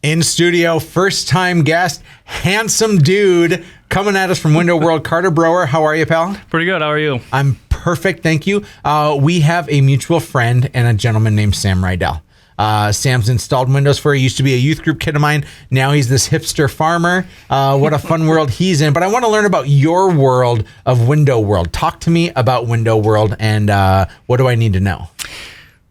In studio, first time guest, handsome dude coming at us from Window World, Carter Brower. How are you, pal? Pretty good. How are you? I'm perfect, thank you. We have a mutual friend and a gentleman named Sam Rydell. Sam's installed windows for, he used to be a youth group kid of mine. Now he's this hipster farmer. What a fun world he's in. But I want to learn about your world of Window World. Talk to me about Window World and what do I need to know?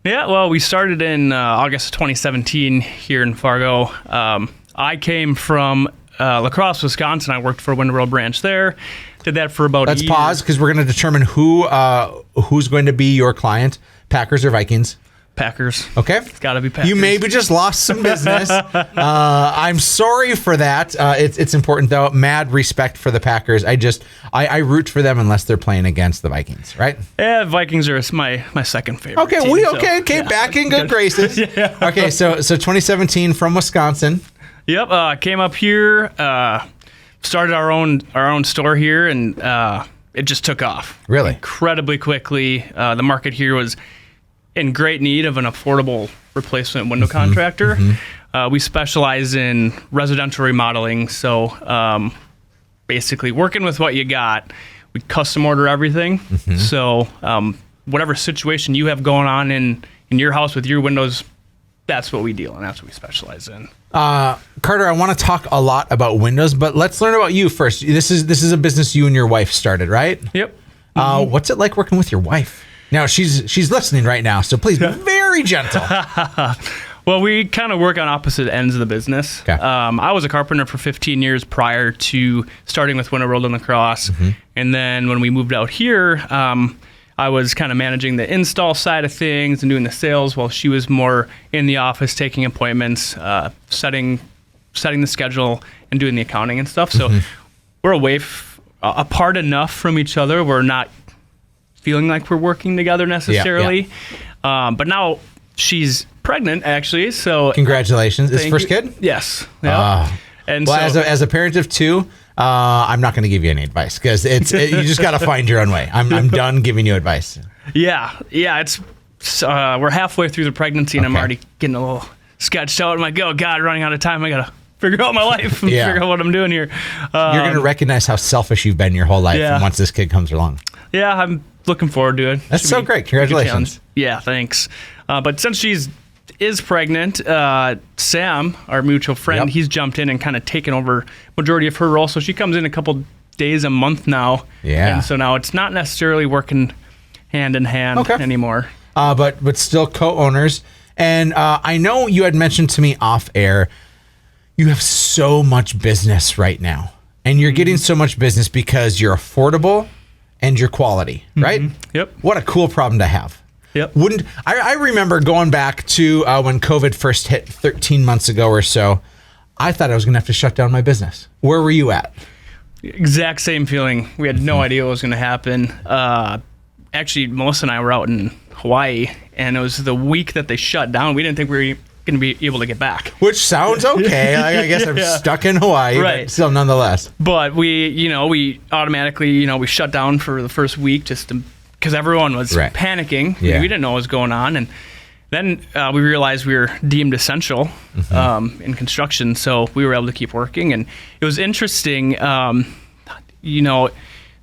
Yeah, well, we started in August of 2017 here in Fargo. I came from La Crosse, Wisconsin. I worked for a Window World branch there. Did that for about a year. Let's pause because we're going to determine who's going to be your client, Packers or Vikings. Packers. Okay. It's got to be Packers. You maybe just lost some business. I'm sorry for that. It's important, though. Mad respect for the Packers. I root for them unless they're playing against the Vikings, right? Yeah, Vikings are my second favorite Okay, team, back in good graces. Yeah. Okay, so 2017 from Wisconsin. Yep, came up here, started our own store here, and it just took off. Really? Incredibly quickly. The market here was in great need of an affordable replacement window contractor. We specialize in residential remodeling, so basically working with what you got. We custom order everything. So whatever situation you have going on in your house with your windows, that's what we deal in. That's what we specialize in. Carter, I want to talk a lot about windows, but let's learn about you first. This is a business you and your wife started, right? Yep. What's it like working with your wife? Now, she's listening right now, so please be very gentle. Well, we kind of work on opposite ends of the business. Okay. I was a carpenter for 15 years prior to starting with Window World in La Crosse. And then when we moved out here, I was kind of managing the install side of things and doing the sales while she was more in the office, taking appointments, setting the schedule, and doing the accounting and stuff. So we're apart enough from each other. We're not feeling like we're working together necessarily. But now she's pregnant, actually. So congratulations. Is first kid? Yes. Yeah. And well, so, as a parent of two, I'm not going to give you any advice because you just got to find your own way. I'm done giving you advice. Yeah. It's we're halfway through the pregnancy and I'm already getting a little sketched out. I'm like, oh God, running out of time. I got to figure out my life and figure out what I'm doing here. You're going to recognize how selfish you've been your whole life once this kid comes along. Yeah, I'm looking forward to it. That's so great. Congratulations. Yeah, thanks. But since she's pregnant, Sam, our mutual friend, he's jumped in and kind of taken over majority of her role. So she comes in a couple days a month now. Yeah. And so now it's not necessarily working hand in hand anymore. But still co-owners. And I know you had mentioned to me off air, you have so much business right now. And you're getting so much business because you're affordable and your quality, right? Yep. What a cool problem to have. Yep. I remember going back to when COVID first hit 13 months ago or so, I thought I was going to have to shut down my business. Where were you at? Exact same feeling. We had no idea what was going to happen. Actually, Melissa and I were out in Hawaii, and it was the week that they shut down. We didn't think we were going to be able to get back. Which sounds okay. I guess I'm stuck in Hawaii, but still nonetheless. But we automatically, we shut down for the first week just because everyone was panicking. We didn't know what was going on. And then we realized we were deemed essential in construction, so we were able to keep working. And it was interesting, the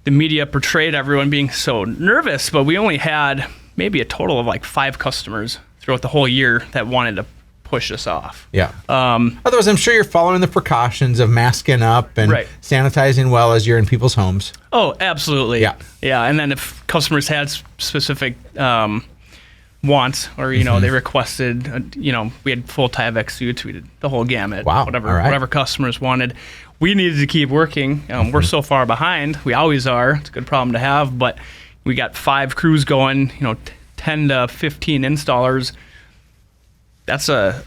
media portrayed everyone being so nervous, but we only had maybe a total of like 5 customers throughout the whole year that wanted to push us off. Yeah. Otherwise, I'm sure you're following the precautions of masking up and sanitizing well as you're in people's homes. Oh, absolutely. Yeah. Yeah. And then if customers had specific wants or, they requested, we had full Tyvek suits. We did the whole gamut. Wow. Whatever customers wanted. We needed to keep working. We're so far behind. We always are. It's a good problem to have. But we got 5 crews going, 10 to 15 installers. That's a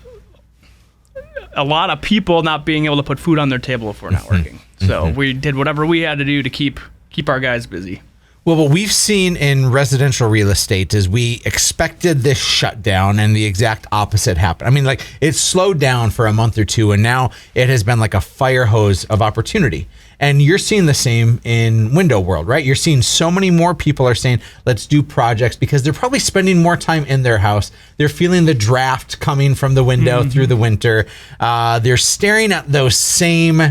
lot of people not being able to put food on their table if we're not working. So we did whatever we had to do to keep our guys busy. Well, what we've seen in residential real estate is we expected this shutdown and the exact opposite happened. I mean, like it slowed down for a month or two and now it has been like a fire hose of opportunity. And you're seeing the same in window world, right? You're seeing so many more people are saying, let's do projects, because they're probably spending more time in their house. They're feeling the draft coming from the window through the winter. They're staring at those same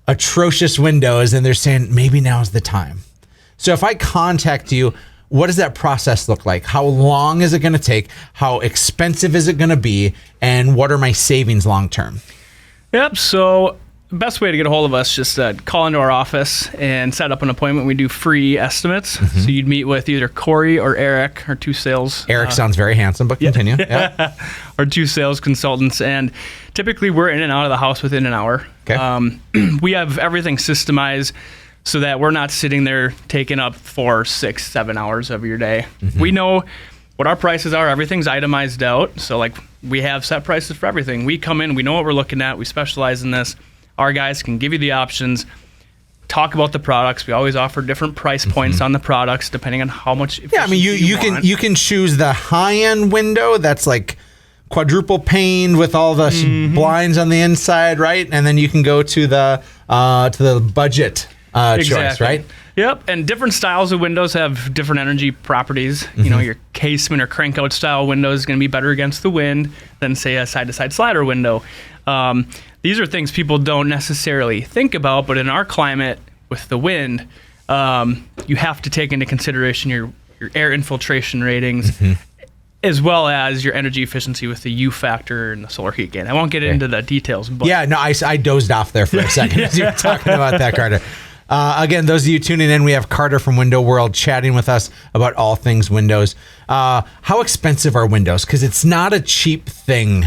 atrocious windows and they're saying, maybe now's the time. So if I contact you, what does that process look like? How long is it going to take? How expensive is it going to be? And what are my savings long term? Yep. So the best way to get a hold of us is just call into our office and set up an appointment. We do free estimates. So you'd meet with either Corey or Erik, our two sales. Eric sounds very handsome, but continue. Yeah. Our two sales consultants. And typically we're in and out of the house within an hour. Okay. We have everything systemized so that we're not sitting there taking up 4, 6, 7 hours of your day. We know what our prices are. Everything's itemized out. So like we have set prices for everything. We come in, we know what we're looking at. We specialize in this. Our guys can give you the options, talk about the products. We always offer different price points on the products depending on how much. Yeah, I mean, you can choose the high-end window that's like quadruple paned with all the blinds on the inside, right? And then you can go to the budget choice, right? Yep, and different styles of windows have different energy properties. You know, your casement or crank-out style window is going to be better against the wind than, say, a side-to-side slider window. These are things people don't necessarily think about, but in our climate with the wind, you have to take into consideration your air infiltration ratings, as well as your energy efficiency with the U factor and the solar heat gain. I won't get into the details. But yeah, no, I dozed off there for a second as you were talking about that, Carter. Again, those of you tuning in, we have Carter from Window World chatting with us about all things windows. How expensive are windows? Because it's not a cheap thing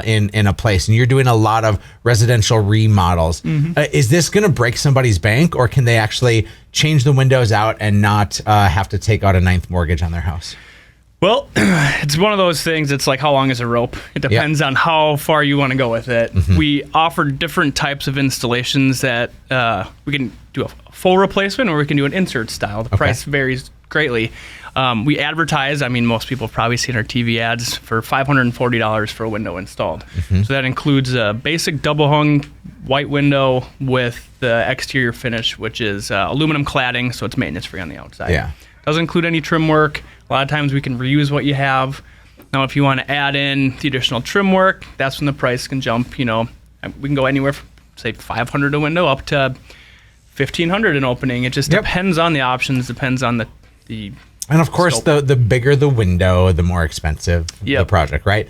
in a place, and you're doing a lot of residential remodels. Is this going to break somebody's bank, or can they actually change the windows out and not have to take out a 9th mortgage on their house? Well, it's one of those things. It's like how long is a rope? It depends on how far you want to go with it. We offer different types of installations that we can do a full replacement or we can do an insert style. The price varies greatly. We advertise, I mean, most people have probably seen our TV ads for $540 for a window installed. So that includes a basic double hung white window with the exterior finish, which is aluminum cladding, so it's maintenance free on the outside. Yeah. Doesn't include any trim work. A lot of times we can reuse what you have. Now, if you want to add in the additional trim work, that's when the price can jump. You know, we can go anywhere from, say, $500 a window up to $1,500 an opening. It just depends on the options, depends on the and of course, scope. the bigger the window, the more expensive the project, right?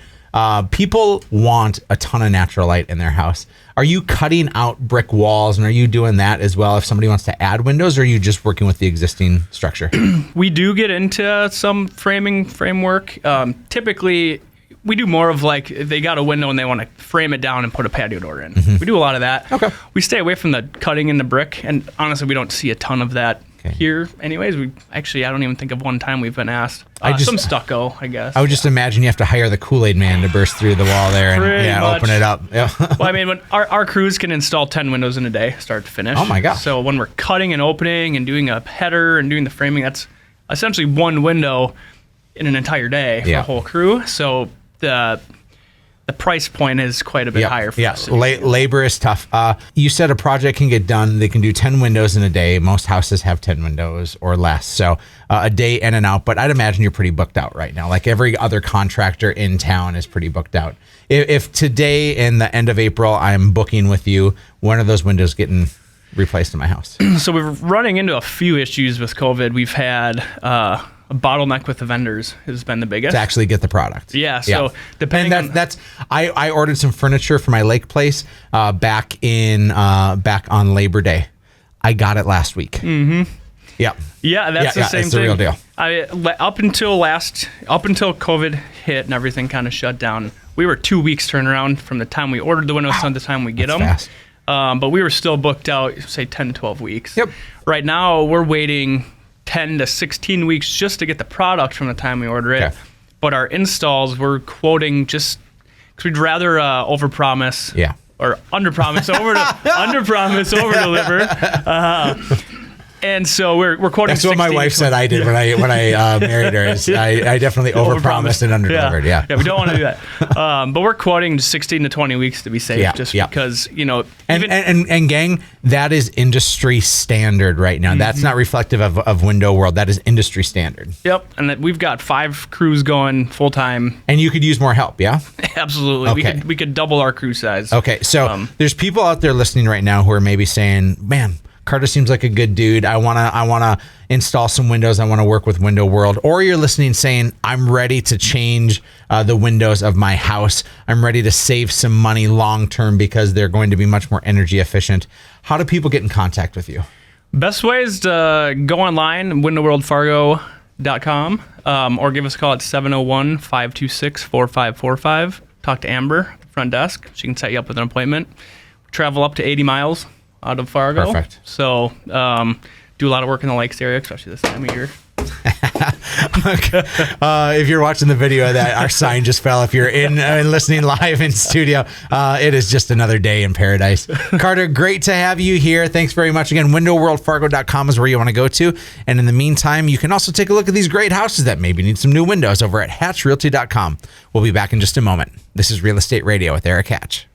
People want a ton of natural light in their house. Are you cutting out brick walls, and are you doing that as well if somebody wants to add windows, or are you just working with the existing structure? We do get into some framework. Typically, we do more of like if they got a window and they want to frame it down and put a patio door in. We do a lot of that. Okay. We stay away from the cutting in the brick, and honestly, we don't see a ton of that here anyways. I don't even think of one time we've been asked. Some stucco, I guess. I would just imagine you have to hire the Kool-Aid man to burst through the wall there and open it up. Yeah. Well, I mean, when our crews can install 10 windows in a day, start to finish. Oh my God. So when we're cutting and opening and doing a header and doing the framing, that's essentially one window in an entire day for a whole crew. So the price point is quite a bit higher for us. Labor is tough. You said a project can get done. They can do 10 windows in a day. Most houses have 10 windows or less. So a day in and out. But I'd imagine you're pretty booked out right now. Like every other contractor in town is pretty booked out. If today in the end of April I'm booking with you, when are those windows getting replaced in my house? So we're running into a few issues with COVID. We've had a bottleneck with the vendors has been the biggest. To actually get the product. Yeah, so depending on... I ordered some furniture for my lake place back on Labor Day. I got it last week. Yeah. Yeah, that's the same it's thing. The real deal. Up until COVID hit and everything kind of shut down, we were 2 weeks turnaround from the time we ordered the windows to the time we get them. Fast. But we were still booked out, say 10 to 12 weeks. Yep. Right now, we're waiting 10 to 16 weeks just to get the product from the time we order it. Okay. But our installs, we're quoting just because we'd rather overpromise or underpromise, over deliver. And so we're quoting. That's what my 16 wife said I did when I married her. Is I definitely overpromised and underdelivered. Yeah. We don't want to do that. But we're quoting 16 to 20 weeks to be safe, because and gang, that is industry standard right now. That's not reflective of Window World. That is industry standard. Yep, and that we've got 5 crews going full time. And you could use more help, yeah? Absolutely. Okay. We could double our crew size. Okay, so there's people out there listening right now who are maybe saying, man, Carter seems like a good dude. I wanna install some windows. I want to work with Window World. Or you're listening saying, I'm ready to change the windows of my house. I'm ready to save some money long term because they're going to be much more energy efficient. How do people get in contact with you? Best way is to go online, windowworldfargo.com, or give us a call at 701-526-4545. Talk to Amber at the front desk. She can set you up with an appointment. Travel up to 80 miles out of Fargo. Perfect. So do a lot of work in the Lakes area, especially this time of year. If you're watching the video of that, our sign just fell. If you're in listening live in studio, it is just another day in paradise. Carter, great to have you here. Thanks very much again. windowworldfargo.com is where you want to go to. And in the meantime, you can also take a look at these great houses that maybe need some new windows over at hatchrealty.com. We'll be back in just a moment. This is Real Estate Radio with Erik Hatch.